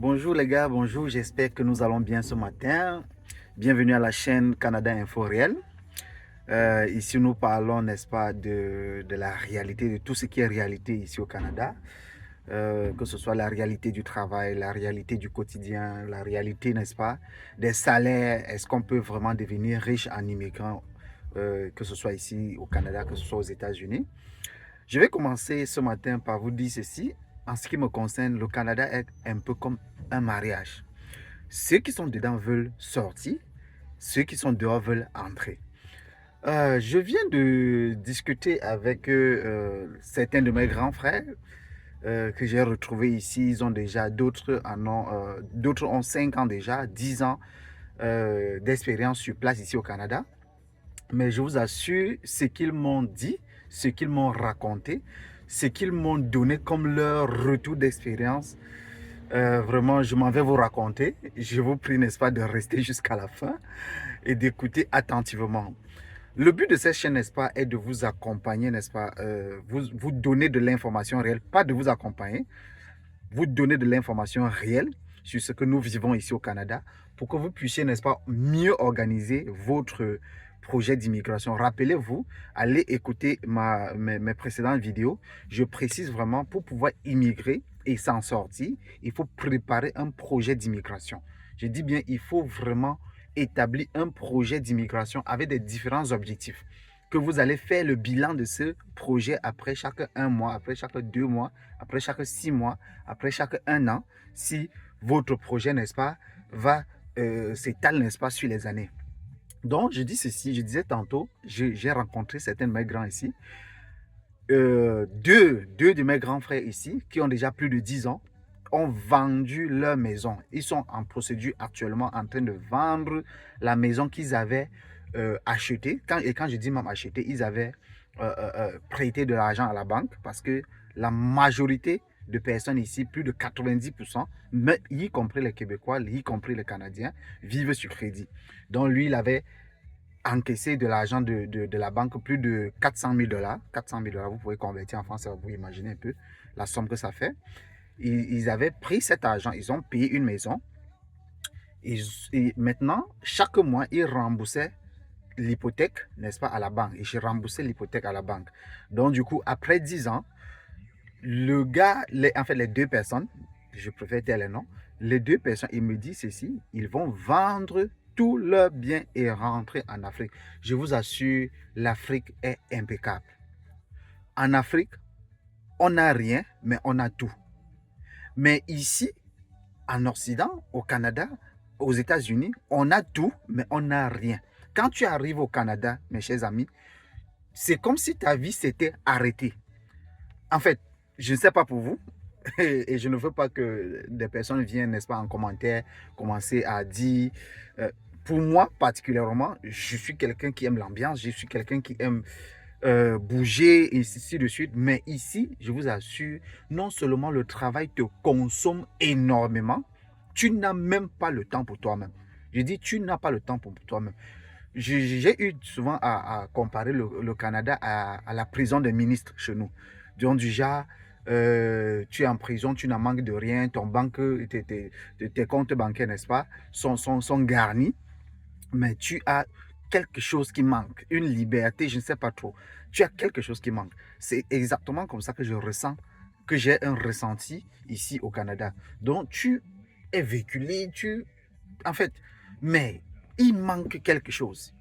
Bonjour les gars, bonjour, j'espère que nous allons bien ce matin. Bienvenue à la chaîne Canada Info Réel. Ici nous parlons, n'est-ce pas, de la réalité, de tout ce qui est réalité ici au Canada. Que ce soit la réalité du travail, la réalité du quotidien, la réalité, n'est-ce pas, des salaires. Est-ce qu'on peut vraiment devenir riche en immigrant, que ce soit ici au Canada, que ce soit aux États-Unis? Je vais commencer ce matin par vous dire ceci. En ce qui me concerne, le Canada est un peu comme un mariage. Ceux qui sont dedans veulent sortir, ceux qui sont dehors veulent entrer. Je viens de discuter avec certains de mes grands frères que j'ai retrouvés ici. Ils ont déjà, d'autres ont 5 ans déjà, 10 ans d'expérience sur place ici au Canada. Mais je vous assure, ce qu'ils m'ont dit, ce qu'ils m'ont raconté, ce qu'ils m'ont donné comme leur retour d'expérience, vraiment, je m'en vais vous raconter. Je vous prie, n'est-ce pas, de rester jusqu'à la fin et d'écouter attentivement. Le but de cette chaîne, n'est-ce pas, est de vous accompagner, n'est-ce pas, vous donner de l'information réelle, pas de vous accompagner, vous donner de l'information réelle sur ce que nous vivons ici au Canada pour que vous puissiez, n'est-ce pas, mieux organiser votre projet d'immigration. Rappelez-vous, allez écouter mes précédentes vidéos. Je précise vraiment, pour pouvoir immigrer et s'en sortir, il faut préparer un projet d'immigration. Je dis bien, il faut vraiment établir un projet d'immigration avec des différents objectifs que vous allez faire le bilan de ce projet après chaque 1 mois, après chaque 2 mois, après chaque 6 mois, après chaque 1 an, si votre projet, n'est-ce pas, va s'étale, n'est-ce pas, sur les années. Donc, je dis ceci, je disais tantôt, j'ai rencontré certains de mes grands ici, deux de mes grands frères ici, qui ont déjà plus de 10 ans, ont vendu leur maison. Ils sont en procédure actuellement en train de vendre la maison qu'ils avaient achetée. Quand je dis même acheter, ils avaient prêté de l'argent à la banque parce que la majorité de personnes ici, plus de 90%, mais y compris les Québécois, y compris les Canadiens, vivent sur crédit. Donc lui, il avait encaissé de l'argent de la banque, plus de 400 000 dollars. 400 000 dollars, vous pouvez convertir en France, vous imaginez un peu la somme que ça fait. Ils avaient pris cet argent, ils ont payé une maison. Et maintenant, chaque mois, ils remboursaient l'hypothèque, n'est-ce pas, à la banque. Et je remboursais l'hypothèque à la banque. Donc, du coup, après 10 ans, le gars, en fait, les deux personnes, je préfère tel les noms, les deux personnes, ils me disent ceci, ils vont vendre tous leurs biens et rentrer en Afrique. Je vous assure, l'Afrique est impeccable. En Afrique, on n'a rien, mais on a tout. Mais ici, en Occident, au Canada, aux États-Unis, on a tout, mais on n'a rien. Quand tu arrives au Canada, mes chers amis, c'est comme si ta vie s'était arrêtée. En fait, je ne sais pas pour vous, et je ne veux pas que des personnes viennent, n'est-ce pas, en commentaire, commencer à dire... pour moi, particulièrement, je suis quelqu'un qui aime l'ambiance, je suis quelqu'un qui aime bouger, et ainsi de suite. Mais ici, je vous assure, non seulement le travail te consomme énormément, tu n'as même pas le temps pour toi-même. Je dis, tu n'as pas le temps pour toi-même. J'ai eu souvent à comparer le Canada à la prison des ministres chez nous. Donc, du genre, tu es en prison, tu n'en manques de rien, tes comptes bancaires, n'est-ce pas, sont garnis, mais tu as quelque chose qui manque, une liberté, je ne sais pas trop. Tu as quelque chose qui manque. C'est exactement comme ça que je ressens, que j'ai un ressenti ici au Canada. Donc, tu es véhiculé, en fait, mais il manque quelque chose.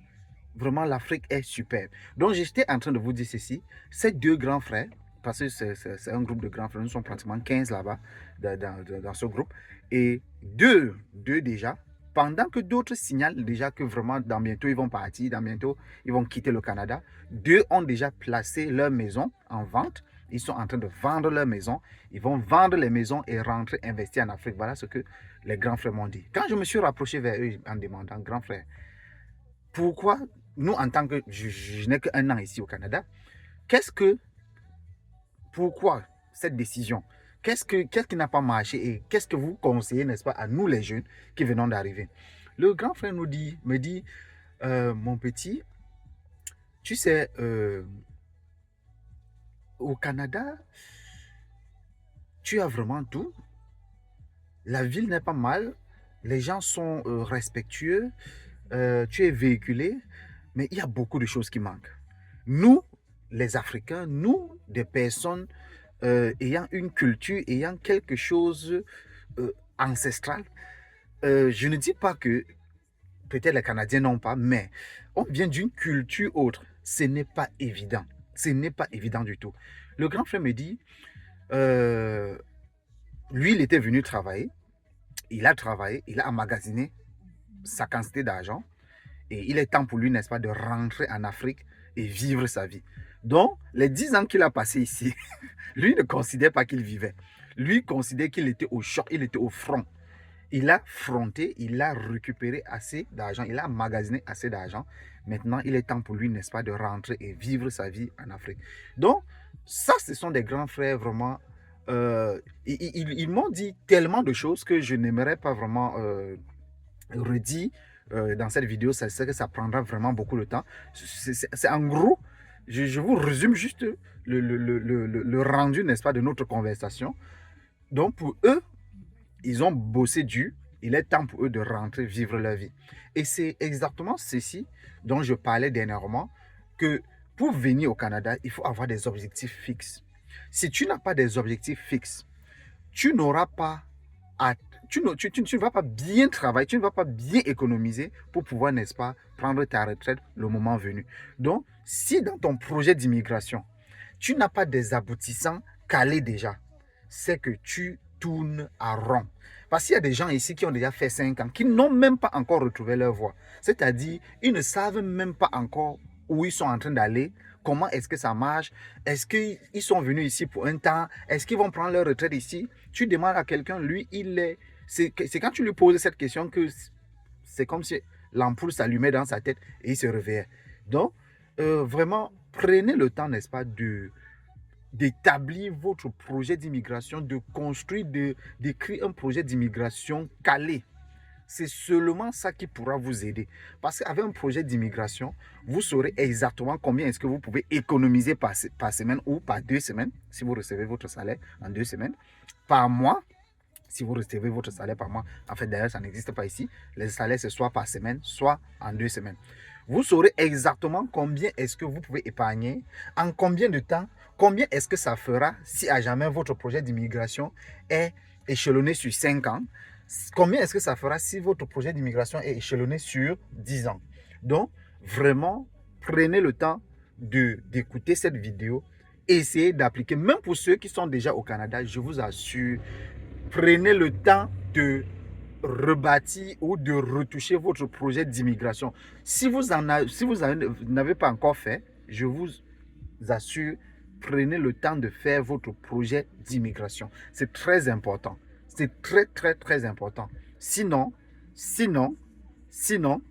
Vraiment, l'Afrique est superbe. Donc, j'étais en train de vous dire ceci. Ces deux grands frères, parce que c'est un groupe de grands frères, nous sommes pratiquement 15 là-bas, dans ce groupe. Et deux déjà, pendant que d'autres signalent déjà que vraiment, dans bientôt, ils vont partir, dans bientôt, ils vont quitter le Canada. Deux ont déjà placé leur maison en vente. Ils sont en train de vendre leur maison. Ils vont vendre les maisons et rentrer investir en Afrique. Voilà ce que les grands frères m'ont dit. Quand je me suis rapproché vers eux en demandant, grand frère, pourquoi nous, en tant que je n'ai qu'un an ici au Canada, qu'est-ce que, pourquoi cette décision? Qu'est-ce qui n'a pas marché et qu'est-ce que vous conseillez, n'est-ce pas, à nous les jeunes qui venons d'arriver? Le grand frère me dit, mon petit, tu sais, au Canada, tu as vraiment tout, La ville n'est pas mal, les gens sont respectueux, tu es véhiculé, mais il y a beaucoup de choses qui manquent. Nous, les Africains, nous, des personnes ayant une culture, ayant quelque chose ancestral, je ne dis pas que peut-être les Canadiens n'ont pas, mais on vient d'une culture autre. Ce n'est pas évident. Ce n'est pas évident du tout. Le grand frère me dit, euh, lui, il était venu travailler. Il a travaillé, il a emmagasiné sa quantité d'argent. Et il est temps pour lui, n'est-ce pas, de rentrer en Afrique et vivre sa vie. Donc, les 10 ans qu'il a passé ici, lui ne considère pas qu'il vivait. Lui considère qu'il était au choc, il était au front. Il a fronté, il a récupéré assez d'argent, il a emmagasiné assez d'argent. Maintenant, il est temps pour lui, n'est-ce pas, de rentrer et vivre sa vie en Afrique. Donc, ça, ce sont des grands frères vraiment. Ils m'ont dit tellement de choses que je n'aimerais pas vraiment redire dans cette vidéo. C'est que ça prendra vraiment beaucoup de temps. C'est en gros, je vous résume juste le rendu, n'est-ce pas, de notre conversation. Donc, pour eux, ils ont bossé dur. Il est temps pour eux de rentrer vivre leur vie. Et c'est exactement ceci dont je parlais dernièrement, que pour venir au Canada, il faut avoir des objectifs fixes. Si tu n'as pas des objectifs fixes, tu n'auras pas à, tu ne vas pas bien travailler, tu ne vas pas bien économiser pour pouvoir, n'est-ce pas, prendre ta retraite le moment venu. Donc, si dans ton projet d'immigration, tu n'as pas des aboutissants calés déjà, c'est que tu tournes à rond. Parce qu'il y a des gens ici qui ont déjà fait 5 ans, qui n'ont même pas encore retrouvé leur voie. C'est-à-dire, ils ne savent même pas encore où ils sont en train d'aller, comment est-ce que ça marche, est-ce qu'ils sont venus ici pour un temps, est-ce qu'ils vont prendre leur retraite ici. Tu demandes à quelqu'un, lui, c'est quand tu lui poses cette question que c'est comme si l'ampoule s'allumait dans sa tête et il se réveillait. Donc, vraiment, prenez le temps, n'est-ce pas, d'établir votre projet d'immigration, de construire, d'écrire un projet d'immigration calé. C'est seulement ça qui pourra vous aider. Parce qu'avec un projet d'immigration, vous saurez exactement combien est-ce que vous pouvez économiser par semaine ou par 2 semaines, si vous recevez votre salaire en 2 semaines, par mois, si vous recevez votre salaire par mois. En fait, d'ailleurs, ça n'existe pas ici. Les salaires, c'est soit par semaine, soit en 2 semaines. Vous saurez exactement combien est-ce que vous pouvez épargner, en combien de temps, combien est-ce que ça fera si à jamais votre projet d'immigration est échelonné sur 5 ans, combien est-ce que ça fera si votre projet d'immigration est échelonné sur 10 ans. Donc, vraiment, prenez le temps d'écouter cette vidéo, essayez d'appliquer, même pour ceux qui sont déjà au Canada, je vous assure, prenez le temps de rebâtir ou de retoucher votre projet d'immigration. Si vous n'avez pas encore fait, je vous assure, prenez le temps de faire votre projet d'immigration. C'est très important. C'est très, très, très important. Sinon, sinon, sinon,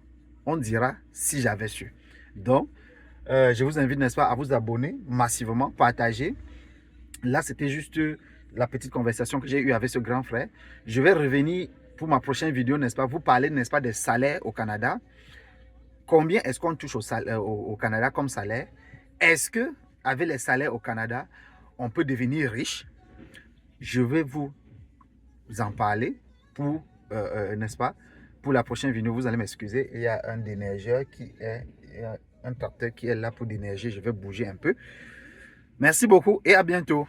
on dira si j'avais su. Donc, je vous invite, n'est-ce pas, à vous abonner massivement, partager. Là, c'était juste la petite conversation que j'ai eue avec ce grand frère. Je vais revenir pour ma prochaine vidéo, n'est-ce pas, vous parler, n'est-ce pas, des salaires au Canada. Combien est-ce qu'on touche au Canada comme salaire? Est-ce que, avec les salaires au Canada, on peut devenir riche? Je vais vous en parler pour, n'est-ce pas, pour la prochaine vidéo. Vous allez m'excuser, il y a un déneigeur il y a un tracteur qui est là pour déneiger. Je vais bouger un peu. Merci beaucoup et à bientôt.